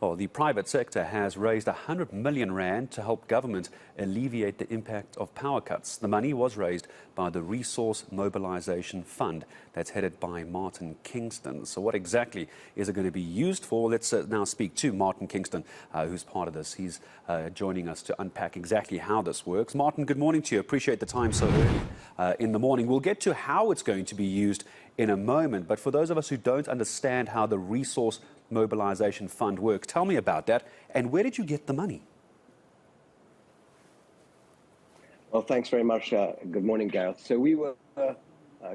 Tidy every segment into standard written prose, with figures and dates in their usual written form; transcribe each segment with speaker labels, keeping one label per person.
Speaker 1: Well, the private sector has raised 100 million rand to help government alleviate the impact of power cuts. The money was raised by the Resource Mobilisation Fund that's headed by Martin Kingston. So what exactly is it going to be used for? Let's now speak to Martin Kingston, who's part of this. He's joining us to unpack exactly how this works. Martin, good morning to you. Appreciate the time so early in the morning. We'll get to how it's going to be used in a moment. But for those of us who don't understand how the Resource Mobilisation Fund works, tell me about that. And where did you get the money?
Speaker 2: Well, thanks very much. Good morning, Gareth. So we were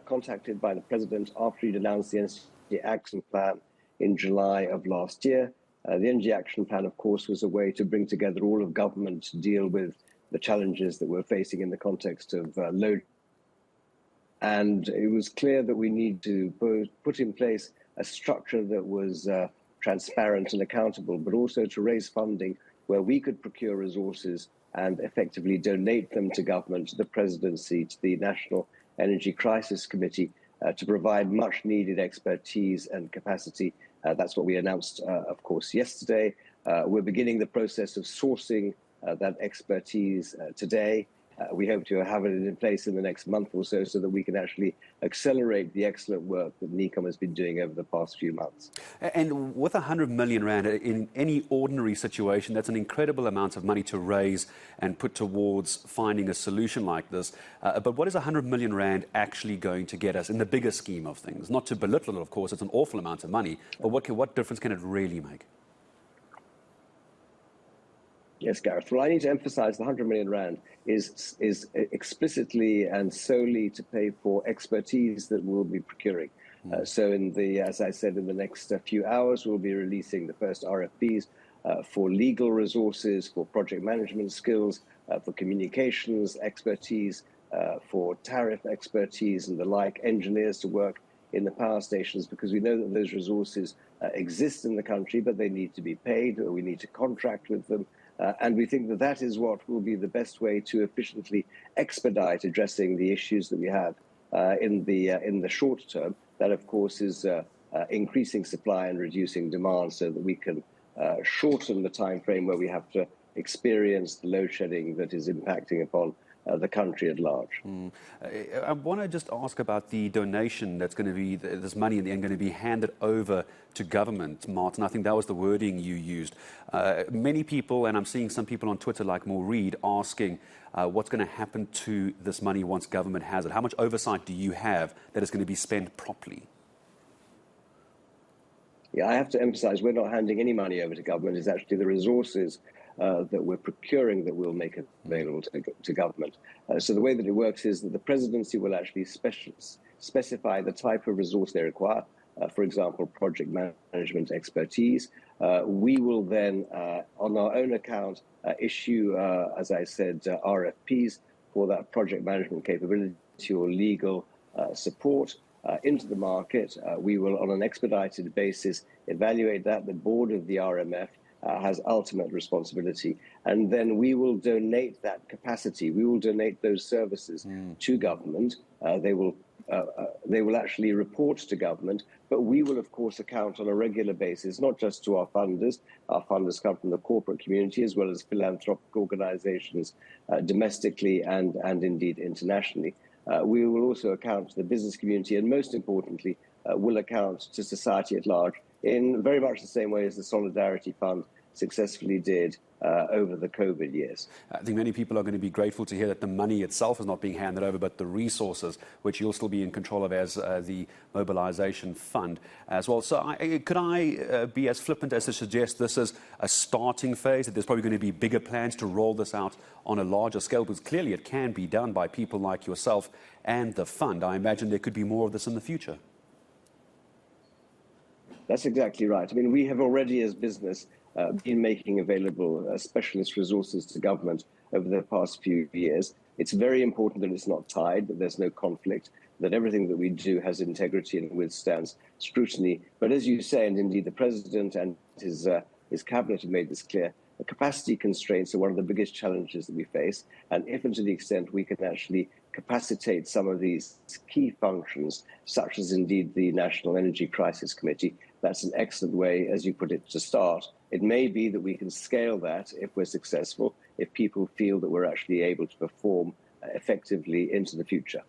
Speaker 2: contacted by the President after he'd announced the Energy Action Plan in July of last year. The Energy Action Plan, of course, was a way to bring together all of government to deal with the challenges that we're facing in the context of load. And it was clear that we need to put in place a structure that was transparent and accountable, but also to raise funding where we could procure resources and effectively donate them to government, to the presidency, to the National Energy Crisis Committee, to provide much needed expertise and capacity. That's what we announced, of course, yesterday. We're beginning the process of sourcing that expertise today. We hope to have it in place in the next month or so that we can actually accelerate the excellent work that NECOM has been doing over the past few months. And
Speaker 1: with 100 million rand, in any ordinary situation, that's an incredible amount of money to raise and put towards finding a solution like this. But what is 100 million rand actually going to get us in the bigger scheme of things? Not to belittle it, of course, it's an awful amount of money, but what difference can it really make?
Speaker 2: Yes, Gareth. Well, I need to emphasize the 100 million rand is explicitly and solely to pay for expertise that we'll be procuring. So as I said, in the next few hours, we'll be releasing the first RFPs for legal resources, for project management skills, for communications expertise, for tariff expertise and the like, engineers to work in the power stations, because we know that those resources exist in the country, but they need to be paid, or we need to contract with them. And we think that that is what will be the best way to efficiently expedite addressing the issues that we have in the short term. That, of course, is increasing supply and reducing demand, so that we can shorten the time frame where we have to experience the load shedding that is impacting upon the country at large.
Speaker 1: I want to just ask about the donation that's going to be, this money in the end going to be handed over to government, Martin. I think that was the wording you used. Many people, and I'm seeing some people on Twitter like Maureen, asking what's going to happen to this money once government has it. How much oversight do you have that it's going to be spent properly?
Speaker 2: Yeah, I have to emphasize, we're not handing any money over to government. It's actually the resources that we're procuring that will make it available to government. So the way that it works is that the presidency will actually specify the type of resource they require, for example, project management expertise. We will then, on our own account, issue, as I said, RFPs for that project management capability or legal support into the market. We will, on an expedited basis, evaluate that. The board of the RMF has ultimate responsibility, and then we will donate that capacity. We will donate those services to government. They will actually report to government, but we will, of course, account on a regular basis, not just to our funders. Our funders come from the corporate community as well as philanthropic organizations domestically and indeed internationally. We will also account to the business community, and most importantly, will account to society at large in very much the same way as the Solidarity Fund successfully did over the COVID years.
Speaker 1: I think many people are going to be grateful to hear that the money itself is not being handed over, but the resources, which you'll still be in control of as the Mobilisation Fund as well. So could I be as flippant as to suggest this is a starting phase, that there's probably going to be bigger plans to roll this out on a larger scale? Because clearly it can be done by people like yourself and the fund. I imagine there could be more of this in the future.
Speaker 2: That's exactly right. I mean, we have already, as business, been making available specialist resources to government over the past few years. It's very important that it's not tied, that there's no conflict, that everything that we do has integrity and withstands scrutiny. But as you say, and indeed the President and his cabinet have made this clear, the capacity constraints are one of the biggest challenges that we face. And if and to the extent we can actually capacitate some of these key functions, such as indeed the National Energy Crisis Committee, that's an excellent way, as you put it, to start. It may be that we can scale that if we're successful, if people feel that we're actually able to perform effectively into the future.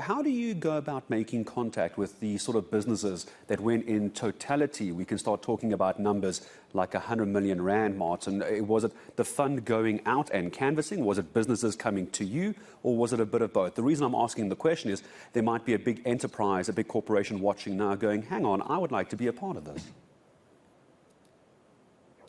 Speaker 1: How do you go about making contact with the sort of businesses that when in totality we can start talking about numbers like 100 million rand, Martin? Was it the fund going out and canvassing? Was it businesses coming to you? Or was it a bit of both? The reason I'm asking the question is there might be a big enterprise, a big corporation watching now going, hang on, I would like to be a part of this.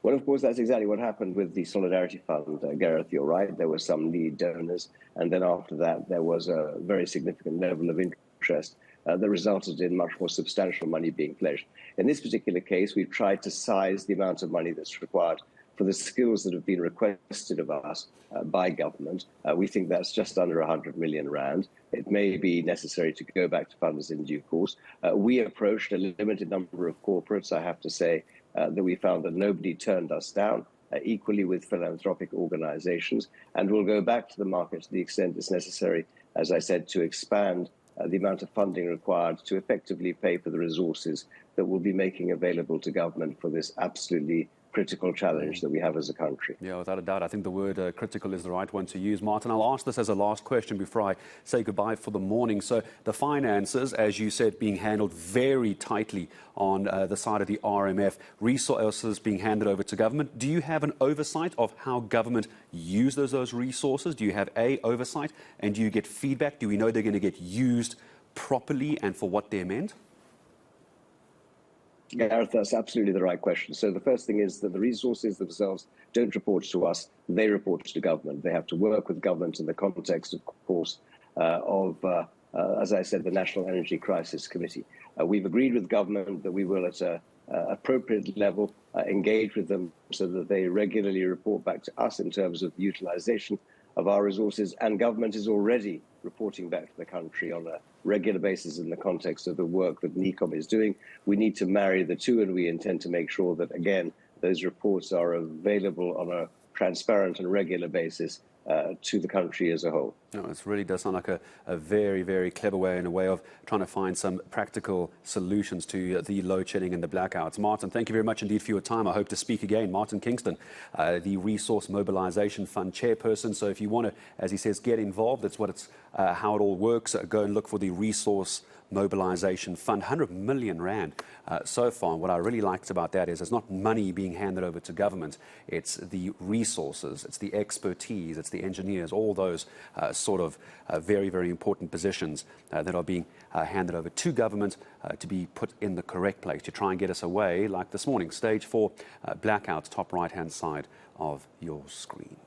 Speaker 2: Well, of course, that's exactly what happened with the Solidarity Fund, Gareth, you're right. There were some lead donors, and then after that, there was a very significant level of interest that resulted in much more substantial money being pledged. In this particular case, we've tried to size the amount of money that's required for the skills that have been requested of us by government. We think that's just under 100 million rand. It may be necessary to go back to funders in due course. We approached a limited number of corporates, I have to say, that we found that nobody turned us down, equally with philanthropic organizations. And we'll go back to the market to the extent it's necessary, as I said, to expand the amount of funding required to effectively pay for the resources that we'll be making available to government for this absolutely critical challenge that we have as a country.
Speaker 1: Yeah, without a doubt. I think the word critical is the right one to use. Martin, I'll ask this as a last question before I say goodbye for the morning. So the finances, as you said, being handled very tightly on the side of the RMF, resources being handed over to government. Do you have an oversight of how government uses those resources? Do you have oversight? And do you get feedback? Do we know they're going to get used properly and for what they're meant?
Speaker 2: Gareth, that's absolutely the right question. So the first thing is that the resources themselves don't report to us, they report to government. They have to work with government in the context, of course, as I said, the National Energy Crisis Committee. We've agreed with government that we will, at an appropriate level, engage with them so that they regularly report back to us in terms of the utilization of our resources, and government is already reporting back to the country on a regular basis in the context of the work that NECOM is doing. We need to marry the two, and we intend to make sure that, again, those reports are available on a transparent and regular basis to the country as a whole.
Speaker 1: No, it really does sound like a very, very clever way and a way of trying to find some practical solutions to the load shedding and the blackouts. Martin, thank you very much indeed for your time. I hope to speak again. Martin Kingston, the Resource Mobilisation Fund chairperson. So if you want to, as he says, get involved, that's what it's how it all works. Go and look for the Resource Mobilisation Fund, 100 million rand so far. And what I really liked about that is it's not money being handed over to government. It's the resources, it's the expertise, it's the engineers, all those sort of very, very important positions that are being handed over to government to be put in the correct place to try and get us away, like this morning, stage 4 blackouts, top right-hand side of your screen.